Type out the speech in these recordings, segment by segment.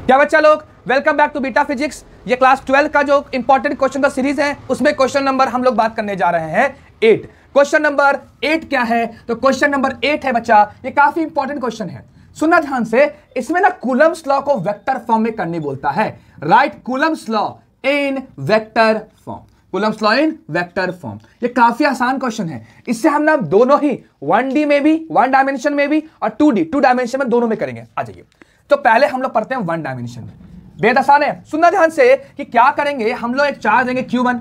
क्या बच्चा लोग, welcome back to beta physics. ये क्लास 12 का जो इंपॉर्टेंट क्वेश्चन का सीरीज है उसमें क्वेश्चन नंबर हम लोग बात करने जा रहे हैं 8। क्वेश्चन नंबर 8 क्या है? तो क्वेश्चन नंबर 8 है बच्चा, ये काफी इंपॉर्टेंट क्वेश्चन है, सुनना ध्यान से। इसमें ना कूलम्स लॉ को वेक्टर फॉर्म में करनी बोलता है। Right Coulomb's law in vector form, Coulomb's law in vector form. ये काफी आसान क्वेश्चन है। इससे हम ना दोनों ही 1D में भी, 1 डायमेंशन में भी, और 2D 2 डायमेंशन में दोनों में करेंगे। आ जाइए, तो पहले हम लोग पढ़ते हैं 1 डायमेंशन में। बेहद आसान है, सुनना ध्यान से कि क्या करेंगे। हम लोग एक चार्ज लेंगे Q1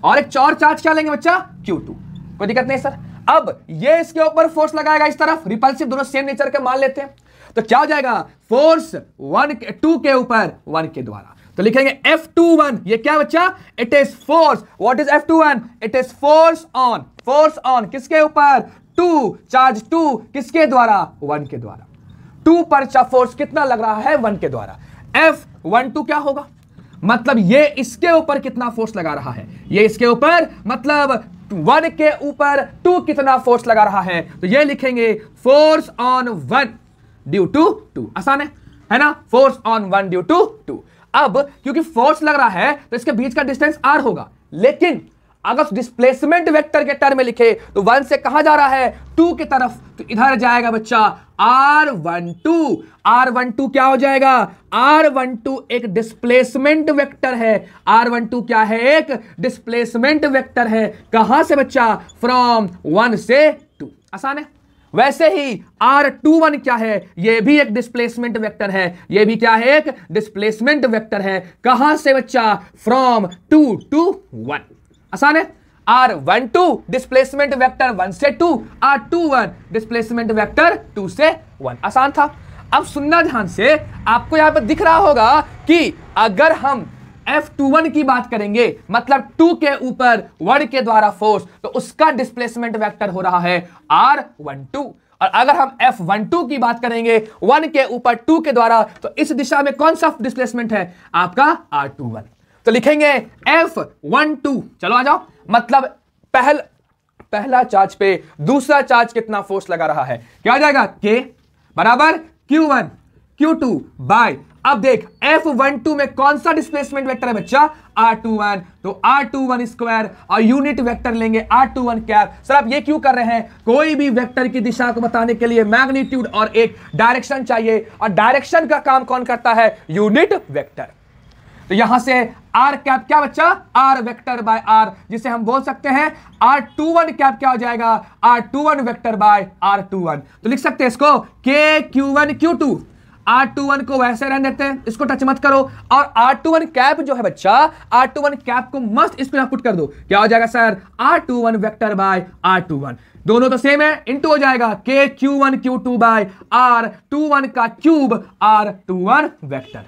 और एक और चार्ज क्या लेंगे बच्चा, Q2। कोई दिक्कत नहीं सर। अब ये इसके ऊपर फोर्स लगाएगा इस तरफ, रिपल्सिव, दोनों सेम नेचर के मान लेते हैं। तो क्या हो जाएगा, फोर्स 2 के ऊपर 1 के द्वारा। तो लिखेंगे F21, ये क्या बच्चा, it is force. What is F21? It is force on, force on किसके ऊपर, 2, चार्ज 2 किसके द्वारा, 1 के द्वारा। 2 पर फोर्स कितना लग रहा है, 1 के द्वारा। F12 क्या होगा, मतलब ये इसके ऊपर कितना फोर्स लगा रहा है, ये इसके ऊपर, मतलब 1 के ऊपर 2 कितना फोर्स लगा रहा है। तो ये लिखेंगे फोर्स ऑन 1 ड्यू टू 2। आसान है ना, फोर्स ऑन 1 ड्यू टू 2। अब क्योंकि फोर्स लग रहा है तो इसके बीच का डिस्टेंस r होगा, लेकिन अगर डिस्प्लेसमेंट वेक्टर के टर्म में लिखे तो 1 से कहां जा रहा है, 2 की तरफ, तो इधर जाएगा बच्चा r12। r12 क्या हो जाएगा, r12 एक डिस्प्लेसमेंट वेक्टर है। r12 क्या है, एक डिस्प्लेसमेंट वेक्टर है। कहां से बच्चा, फ्रॉम 1 से 2। आसान है। वैसे ही R21 क्या है, यह भी एक डिस्प्लेसमेंट वेक्टर है। यह भी क्या है, एक डिस्प्लेसमेंट वेक्टर है। कहां से बच्चा, फ्रॉम 2 to 1। आसान है। R12 डिस्प्लेसमेंट वेक्टर 1 से 2, R21 डिस्प्लेसमेंट वेक्टर 2 से 1। आसान था। अब सुनना ध्यान से, आपको यहां पर दिख रहा होगा कि अगर हम F21 की बात करेंगे, मतलब 2 के ऊपर 1 के द्वारा फोर्स, तो उसका डिस्प्लेसमेंट वेक्टर हो रहा है R12। और अगर हम F12 की बात करेंगे 1 के ऊपर 2 के द्वारा, तो इस दिशा में कौन सा डिस्प्लेसमेंट है आपका, R21। तो लिखेंगे F12, चलो आ जाओ, मतलब पहला चार्ज पे दूसरा चार्ज कितना फोर्स लगा रहा है, क्या आ जाएगा, K बराबर Q1 Q2 बाय, अब देख F12 में कौन सा डिस्प्लेसमेंट वेक्टर है बच्चा, R21। तो R21 स्क्वायर और यूनिट वेक्टर लेंगे R21 कैप। सर आप ये क्यों कर रहे हैं, कोई भी वेक्टर की दिशा को बताने के लिए मैग्नीट्यूड और एक डायरेक्शन चाहिए, और डायरेक्शन का काम कौन करता है, यूनिट वेक्टर। तो यहां से R कैप क्या बच्चा, R वेक्टर बाय R, जिसे हम बोल सकते हैं R21 कैप क्या हो जाएगा, R21 वेक्टर बाय R21। तो लिख सकते हैं इसको K Q1 Q2। R21 को वैसे रहने देते हैं, इसको टच मत करो, और R21 कैप जो है बच्चा, R21 कैप को मस्त इसको यहां पुट कर दो। क्या हो जाएगा sir, R21 vector by R21, दोनों तो सेम है, इनटू हो जाएगा K Q1 Q2 by R21 का क्यूब R21 वेक्टर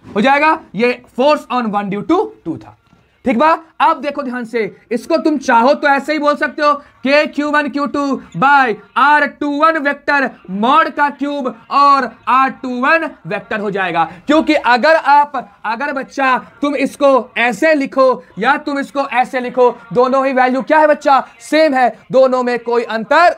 हो जाएगा। ये फोर्स ऑन 1 ड्यू टू 2 था, ठीक बा। अब देखो ध्यान से, इसको तुम चाहो तो ऐसे ही बोल सकते हो, K Q1 Q2 by R21 vector mod का क्यूब और R21 वेक्टर हो जाएगा। क्योंकि अगर बच्चा तुम इसको ऐसे लिखो या तुम इसको ऐसे लिखो, दोनों ही वैल्यू क्या है बच्चा, सेम है, दोनों में कोई अंतर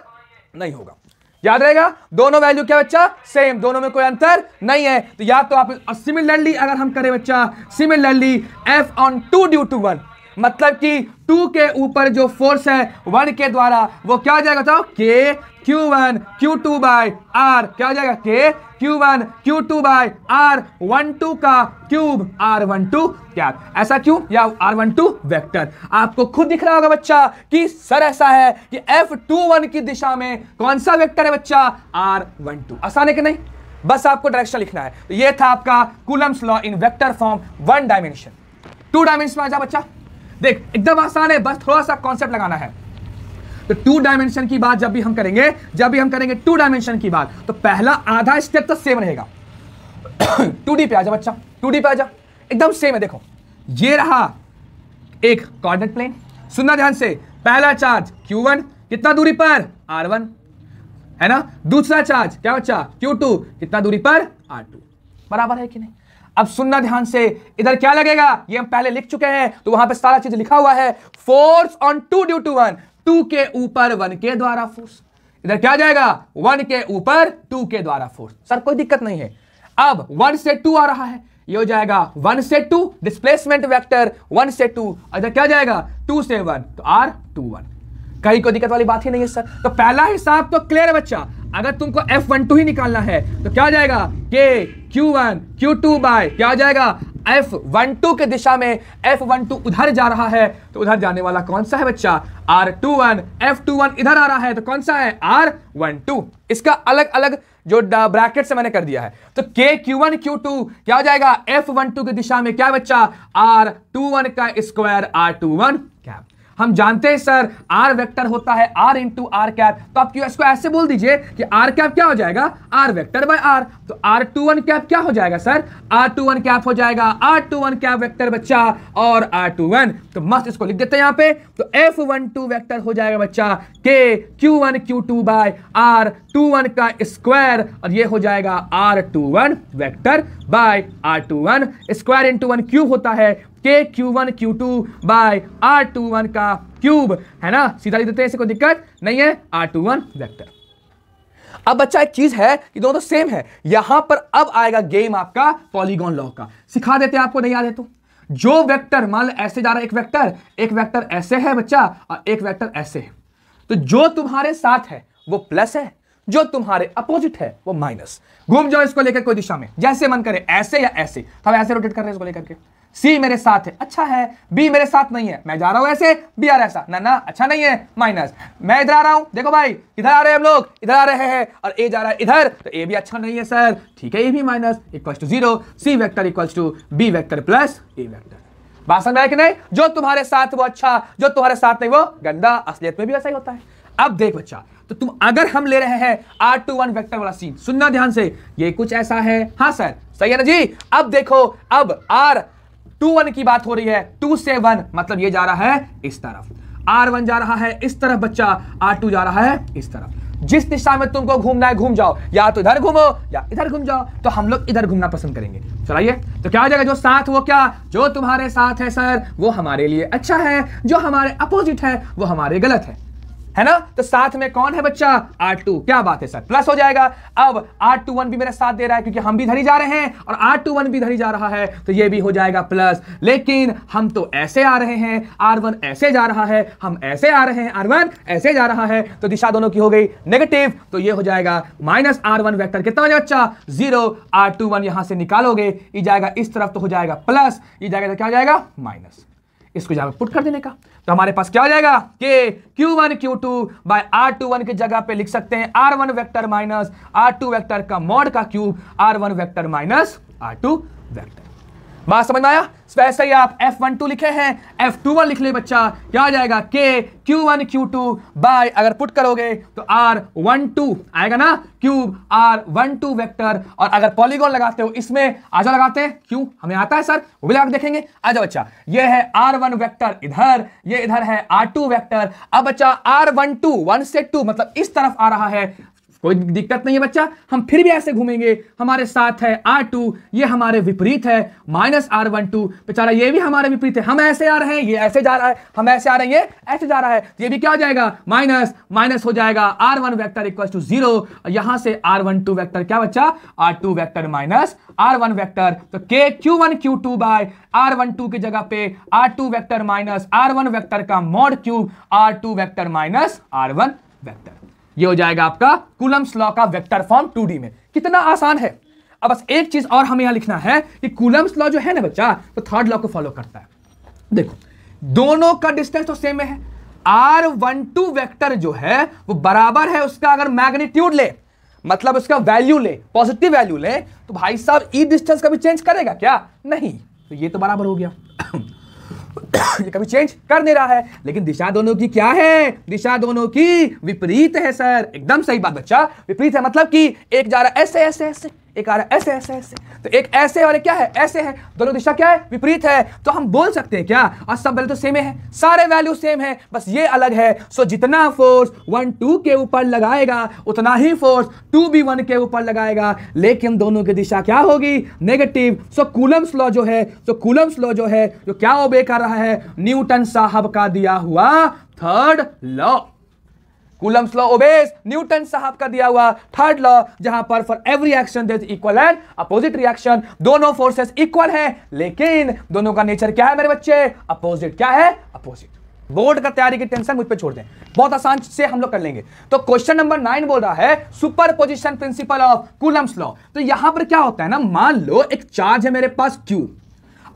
नहीं होगा। याद रहेगा, दोनों वैल्यू क्या बच्चा, सेम, दोनों में कोई अंतर नहीं है। तो या तो आप सिमिलरली अगर हम करें बच्चा, सिमिलरली F(2) ड्यू टू 1, मतलब कि 2 के ऊपर जो फोर्स है 1 के द्वारा, वो क्या हो जाएगा, बताओ, K Q1 Q2 bye R, क्या हो जाएगा, K Q1 Q2 by R12 का क्यूब R12 क्या, ऐसा क्यों, या R12 वेक्टर। आपको खुद दिख रहा होगा बच्चा कि सर ऐसा है कि F21 की दिशा में कौन सा वेक्टर है बच्चा, R12। आसान है कि नहीं, बस आपको डायरेक्शन लिखना है। तो ये था आपका Coulomb's law in vector form 1 dimension. 2 dimension में आ जा बच्चा, देख एकदम आसान है, बस थोड़ा सा कॉन्सेप्ट लगाना है। तो 2 डायमेंशन की बात जब भी हम करेंगे 2 डायमेंशन की बात, तो पहला आधा स्टेप तो सेम रहेगा। 2D पे आ जा बच्चा, 2D पे आ जा, एकदम सेम है। देखो ये रहा एक कोऑर्डिनेट प्लेन, सुनना ध्यान से, पहला चार्ज Q1 कितना दूरी पर, R1 है ना, दूसरा चार्ज क्या बच्चा, Q2 कितना दूरी पर, R2, बराबर है कि नहीं। अब सुनना ध्यान से, इधर क्या लगेगा, ये हम पहले लिख चुके हैं, तो वहां पे सारा चीज लिखा हुआ है, फोर्स ऑन 2 ड्यू टू 1, 2 के ऊपर 1 के द्वारा फोर्स। इधर क्या जाएगा, 1 के ऊपर 2 के द्वारा फोर्स। सर कोई दिक्कत नहीं है। अब 1 से 2 आ रहा है, ये हो जाएगा 1 से 2, डिस्प्लेसमेंट वेक्टर 1 से 2, इधर क्या जाएगा 2 से 1, तो R21। कहीं कोई दिक्कत वाली बात ही नहीं है सर। तो पहला हिसाब तो क्लियर है बच्चा। अगर तुमको F12 ही निकालना है तो क्या हो जाएगा K Q1 Q2 बाय क्या हो जाएगा F12 के दिशा में F12 उधर जा रहा है तो उधर जाने वाला कौन सा है बच्चा R21। F21 इधर आ रहा है तो कौन सा है R12। इसका अलग अलग जो ब्रैकेट से मैंने कर दिया है। तो K Q1 Q2 क्या हो जाएगा F12 की दिशा में क्या बच्चा R21 का स्क्वायर R21 कैप। हम जानते हैं सर R वेक्टर होता है R इंटू आर कैप, तो आप क्यों इसको ऐसे बोल दीजिए कि R कैप क्या हो जाएगा R वेक्टर बाय R। तो R21 कैप क्या हो जाएगा सर R21 कैप हो जाएगा R21 कैप वेक्टर बच्चा और R21। तो मस्त इसको लिख देते हैं यहां पे। तो F12 वेक्टर हो जाएगा बच्चा K Q1 Q2 by R21 का स्क्वायर और ये हो जाएगा R21 vector by R21 square into 1 cube होता है K Q1 Q2 by R21 का क्यूब, है ना। सीधा लिख देते हैं, इसे कोई दिक्कत नहीं है R21 वेक्टर। अब बच्चा एक चीज है कि दोनों तो सेम है। यहां पर अब आएगा गेम आपका पॉलीगॉन लॉ का, सिखा देते हैं आपको, नहीं याद है तो। जो वेक्टर मान लो ऐसे जा रहा है, एक वेक्टर ऐसे है बच्चा और एक वेक्टर ऐसे है, तो जो तुम्हारे साथ है वो प्लस है, जो तुम्हारे अपोजिट है वो माइनस। घूम जाओ इसको लेकर कोई दिशा में, जैसे मन करे, ऐसे या ऐसे। हम ऐसे रोटेट कर रहे हैं इसको लेकर के। सी मेरे साथ है, अच्छा है। बी मेरे साथ नहीं है, मैं जा रहा हूं ऐसे, बी आ रहा है ऐसा, ना अच्छा नहीं है, माइनस। मैं इधर आ रहा हूं, देखो भाई इधर आ रहे हैं हम लोग, इधर आ रहे हैं और ए जा रहा है इधर, तो ए भी अच्छा नहीं है सर, ठीक है। ए भी minus equals to 0, C vector equals to B vector plus A vector. बात समझ में आया कि नहीं? जो तुम्हारे साथ वो अच्छा, जो तुम्हारे साथ नहीं वो गंदा। असलियत में भी ऐसा ही होता है। अब देख बच्चा, तो तुम अगर हम ले रहे हैं R21 वेक्टर वाला सीन, सुनना ध्यान से, ये कुछ ऐसा है, हाँ सर सही है ना जी। अब देखो, अब R21 की बात हो रही है, 2 से 1 मतलब ये जा रहा है इस तरफ, R1 जा रहा है इस तरफ बच्चा, R2 जा रहा है इस तरफ। जिस दिशा में तुमको घूमना है घूम जाओ, या तो इधर घूमो या इधर घूम जाओ। तो हम लोग इधर घूमना पसंद करेंगे। चलाइए, तो क्या हो जाएगा, जो साथ वो क्या, जो तुम्हारे साथ है सर वो हमारे लिए अच्छा है, जो हमारे अपोजिट है वो हमारे गलत है ना। तो साथ में कौन है बच्चा R2, क्या बात है सर, प्लस हो जाएगा। अब R21 भी मेरा साथ दे रहा है क्योंकि हम भी इधर ही जा रहे हैं और R21 भी इधर ही जा रहा है, तो ये भी हो जाएगा प्लस। लेकिन हम तो ऐसे आ रहे हैं, R1 ऐसे जा रहा है, हम ऐसे आ रहे हैं, R1 ऐसे जा रहा है, तो दिशा दोनों की हो गई नेगेटिव। तो ये हो जाएगा माइनस R1 वेक्टर कितना हो जाएगा बच्चा 0। R21 यहां से निकालोगे, ये जाएगा इस तरफ तो हो जाएगा प्लस, ये जाएगा तो क्या हो जाएगा माइनस। इसको जहां पुट कर देने का, तो हमारे पास क्या हो जाएगा कि Q1 Q2 बाय R21 की जगह पे लिख सकते हैं R1 vector minus R2 vector का मॉड का cube, R1 vector minus R2 vector. बात समझ में आया? वैसे ही आप F12 लिखे हैं, F21 लिख ले बच्चा, क्या आ जाएगा K Q1 Q2 बाय, अगर पुट करोगे तो R12 आएगा ना क्यूब R12 वेक्टर। और अगर पॉलीगॉन लगाते हो इसमें, आजा लगाते हैं, क्यों हमें आता है सर, वो भी लगा देखेंगे। आजा बच्चा, ये है R1 वेक्टर इधर, ये इधर है R2 वेक्टर। अब बच्चा R12 1 से 2 मतलब इस तरफ आ रहा है, कोई दिक्कत नहीं है बच्चा, हम फिर भी ऐसे घूमेंगे। हमारे साथ है R2, ये हमारे विपरीत है माइनस R12, बेचारा ये भी हमारे विपरीत है, हम ऐसे आ रहे हैं, ये ऐसे जा रहा है, हम ऐसे आ रहे हैं, ये ऐसे जा रहा है, तो ये भी क्या हो जाएगा माइनस, माइनस हो जाएगा R1 वेक्टर इक्वल टू 0। यहां से R12 वेक्टर क्या बच्चा R2 vector minus R1 vector, तो K Q1 Q2 by R12 की जगह पे R2 vector minus R1 vector का mod cube R2 vector minus R1 vector. ये हो जाएगा आपका कूलम्स लॉ का वेक्टर फॉर्म 2D में। कितना आसान है। अब बस एक चीज और हमें यहां लिखना है कि कूलम्स लॉ जो है ना बच्चा, तो थर्ड लॉ को फॉलो करता है। देखो, दोनों का डिस्टेंस तो सेम है, R12 वेक्टर जो है वो बराबर है उसका, अगर मैग्नीट्यूड ले मतलब उसका वैल्यू ले, पॉजिटिव वैल्यू ले, तो भाई साहब ई डिस्टेंस कभी चेंज करेगा क्या? नहीं, तो ये तो बराबर हो गया। ये कभी चेंज कर नहीं रहा है, लेकिन दिशा दोनों की क्या है, दिशा दोनों की विपरीत है सर। एकदम सही बात बच्चा, विपरीत है मतलब कि एक जा रहा है ऐसे ऐसे ऐसे, एक आ रहा है ऐसे ऐसे ऐसे, तो एक ऐसे और एक क्या है ऐसे है, दोनों दिशा क्या है विपरीत है। तो हम बोल सकते हैं क्या, और सब वैल्यू तो सेम है, सारे वैल्यू सेम है, बस ये अलग है। सो जितना फोर्स 1 2 के ऊपर लगाएगा उतना ही फोर्स 2 भी 1 के ऊपर लगाएगा, लेकिन दोनों की दिशा क्या होगी नेगेटिव। सो कूलम्स लॉ जो है, तो कूलम्स लॉ जो है जो क्या ओबे कर रहा है, न्यूटन साहब का दिया हुआ third law. Coulomb's law obeys Newton साहब का दिया हुआ थर्ड लॉ, जहां पर for every action there is equal and opposite reaction. दोनों फोर्सेस इक्वल हैं, लेकिन दोनों का नेचर क्या है मेरे बच्चे? अपोजिट। क्या है? अपोजिट। बोर्ड का तैयारी की टेंशन मुझ पे छोड़ दें, बहुत आसान से हम लोग कर लेंगे। तो क्वेश्चन नंबर 9 बोल रहा है superposition principle of Coulomb's law. तो यहां पर क्या होता है ना, मान लो एक चार्ज है मेरे पास Q,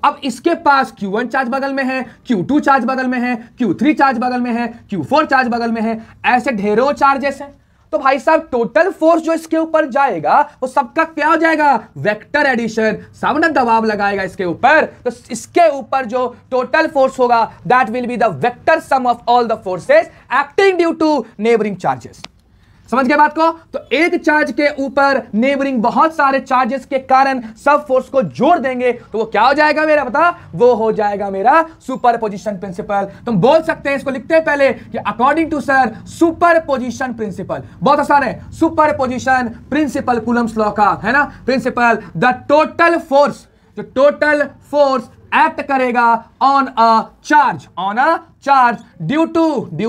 अब इसके पास Q1 चार्ज बगल में है, Q2 चार्ज बगल में है, Q3 चार्ज बगल में है, Q4 चार्ज बगल में है, ऐसे ढेरों चार्जेस हैं। तो भाई साहब टोटल फोर्स जो इसके ऊपर जाएगा वो सबका क्या हो जाएगा? Vector addition. सब ना दबाव लगाएगा इसके ऊपर, तो इसके ऊपर जो टोटल फोर्स होगा that will be the vector sum of all the forces acting due to neighbouring charges. समझ गए बात को? तो एक चार्ज के ऊपर नेबरिंग बहुत सारे चार्जेस के कारण सब फोर्स को जोड़ देंगे तो वो क्या हो जाएगा मेरा? बता, वो हो जाएगा मेरा सुपरपोजिशन प्रिंसिपल। तुम बोल सकते हैं, इसको लिखते हैं पहले कि according to sir superposition principle, बहुत आसान है, सुपरपोजिशन प्रिंसिपल कूलम्स लॉ का है ना प्रिंसिपल, द टोटल फोर्स, जो टोटल फोर्स एक्ट करेगा on a charge due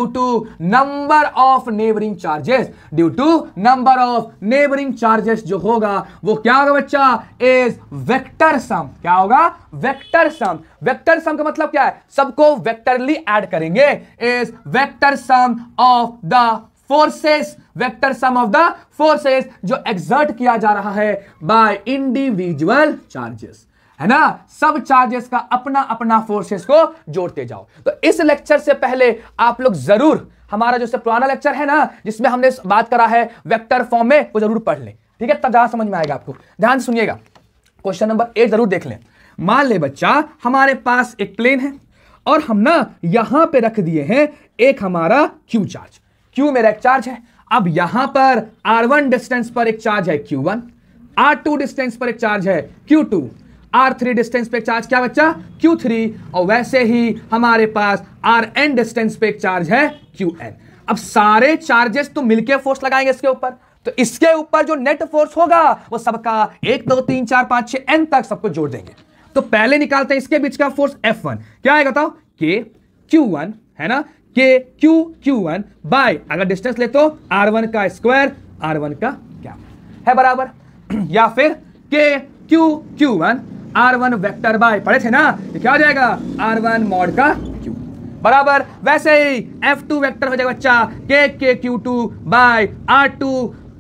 to number of neighbouring charges, due to number of neighbouring charges जो होगा वो क्या होगा बच्चा? Is vector sum. क्या होगा? Vector sum. वेक्टर सम का मतलब क्या है? सबको वेक्टरली ऐड करेंगे। Is vector sum of the forces, vector sum of the forces जो एक्सर्ट किया जा रहा है बाय इंडिविजुअल चार्जेस, है ना। सब चार्जेस का अपना अपना फोर्सेस को जोड़ते जाओ। तो इस लेक्चर से पहले आप लोग जरूर हमारा जो पुराना लेक्चर है ना जिसमें हमने बात करा है वेक्टर फॉर्म में, वो जरूर पढ़ लें, ठीक है, तब जहां समझ में आएगा आपको। ध्यान से सुनिएगा, क्वेश्चन नंबर 8 जरूर देख लें। मान ले बच्चा हमारे पास एक प्लेन है और हम ना यहां पे रख दिए हैं एक हमारा Q चार्ज। Q मेरा एक चार्ज है। अब यहां पर R1 डिस्टेंस पर एक चार्ज है Q1, R2 डिस्टेंस पर एक चार्ज है Q2, R3 डिस्टेंस पे चार्ज क्या बच्चा? Q3, और वैसे ही हमारे पास Rn डिस्टेंस पे एक चार्ज है Qn। अब सारे चार्जेस तो मिलके फोर्स लगाएंगे इसके ऊपर, तो इसके ऊपर जो नेट फोर्स होगा वो सबका 1 2 3 4 5 6 n तक सबको जोड़ देंगे। तो पहले निकालते हैं इसके बीच का फोर्स F1, क्या आएगा बताओ? K Q1 है ना, K Q1 बाय, अगर डिस्टेंस ले तो R1 का स्क्वायर R1 का क्या है बराबर, या फिर K Q1 R1 vector by, पढ़े थे ना, ये क्या हो जाएगा? R1 मॉड का Q बराबर। वैसे ही F2 वेक्टर हो जाएगा बच्चा K Q2 by R2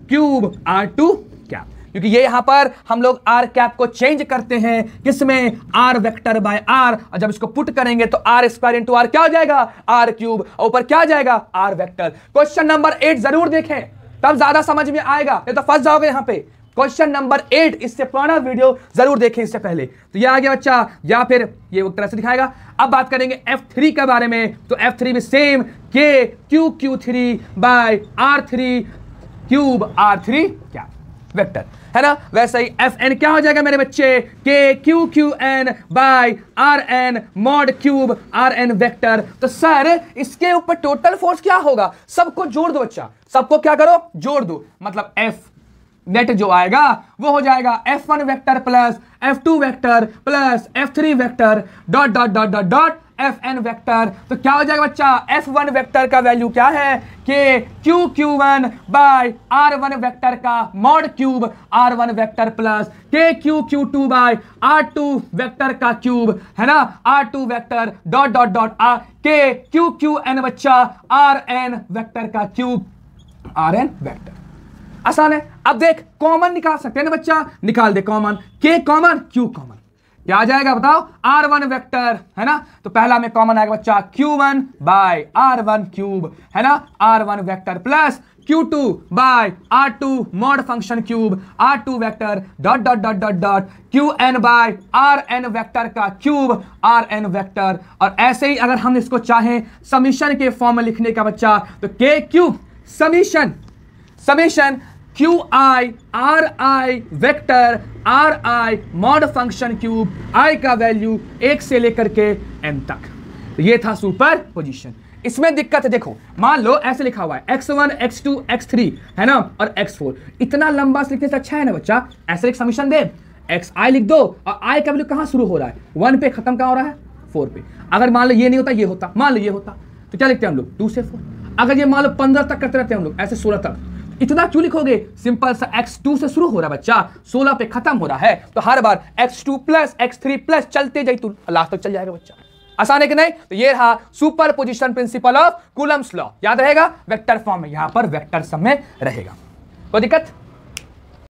cube R2 cap, क्योंकि ये यहां पर हम लोग R कैप को चेंज करते हैं किसमें? R वेक्टर बाय R, और जब इसको पुट करेंगे तो R स्क्वायर इंटू R क्या हो जाएगा? R क्यूब, ऊपर क्या आ जाएगा? R vector. क्वेश्चन नंबर 8 जरूर देखें, तब ज्यादा समझ में आएगा, नहीं तो फंस जाओगे यहां पे। क्वेश्चन नंबर 8, इससे पुराना वीडियो जरूर देखें इससे पहले। तो ये आ गया बच्चा, या फिर ये एक तरह से दिखाएगा। अब बात करेंगे F3 के बारे में, तो F3 भी same K Q3 bye R3 cube R3 क्या वेक्टर, है ना। वैसे ही Fn क्या हो जाएगा मेरे बच्चे? K Qn by Rn mod cube Rn vector. तो सर इसके ऊपर टोटल फोर्स क्या होगा? सबको जोड़ दो बच्चा, सबको क्या करो? जोड़ दो, मतलब F नेट जो आएगा वो हो जाएगा F1 vector plus F2 vector plus F3 vector dot dot dot dot dot Fn vector. तो क्या हो जाएगा बच्चा? F1 वेक्टर का वैल्यू क्या है? K Q1 बाय R1 वेक्टर का mod cube R1 vector plus K Q2 by R2 vector का क्यूब, है ना, R2 vector dot dot dot K Qn बच्चा Rn वेक्टर का क्यूब Rn वेक्टर। आसान है। अब देख कॉमन निकाल सकते हैं ना बच्चा, निकाल दे common, K common Q common, क्या आ जाएगा बताओ? R1 वेक्टर, है ना। तो पहला में कॉमन आएगा बच्चा Q1 बाय R1 क्यूब, है ना, R1 vector plus Q2 by R2 mod function cube R2 vector dot dot dot dot dot Qn by Rn vector का क्यूब Rn वेक्टर। और ऐसे ही अगर हम इसको चाहें समीशन के फॉर्म में लिखने का बच्चा, तो KQ summation QI RI vector RI mod function cube I का वैल्यू 1 से लेकर के n तक। तो ये था सुपर पोजिशन। इसमें दिक्कत है, देखो मान लो ऐसे लिखा हुआ है x1 x2 x3, है ना, और x4। इतना लंबा लिखने से अच्छा है ना बच्चा ऐसे एक समीशन दे, xi लिख दो और I का वैल्यू कहां शुरू हो रहा है? 1 पे खत्म कहां हो रहा है? 4 पे। अगर मान लो ये नहीं होता, ये होता, मान लो ये होता, तो क्या लिखते हैं हम लोग? 2 से 4। अगर ये मान लो 15 तक करते रहते हैं हम लोग, ऐसे 16 तक, इतना क्यों लिखोगे? सिंपल सा x2 से शुरू हो रहा है बच्चा, 16 पे खत्म हो रहा है, तो हर बार x2 प्लस x3 प्लस चलते जाए तू लास्ट तक चल जाएगा बच्चा। आसान है कि नहीं? तो ये रहा super position principle of Coulomb's law. याद रहेगा? वेक्टर फॉर्म में, यहां पर वेक्टर सम में रहेगा। कोई दिक्कत?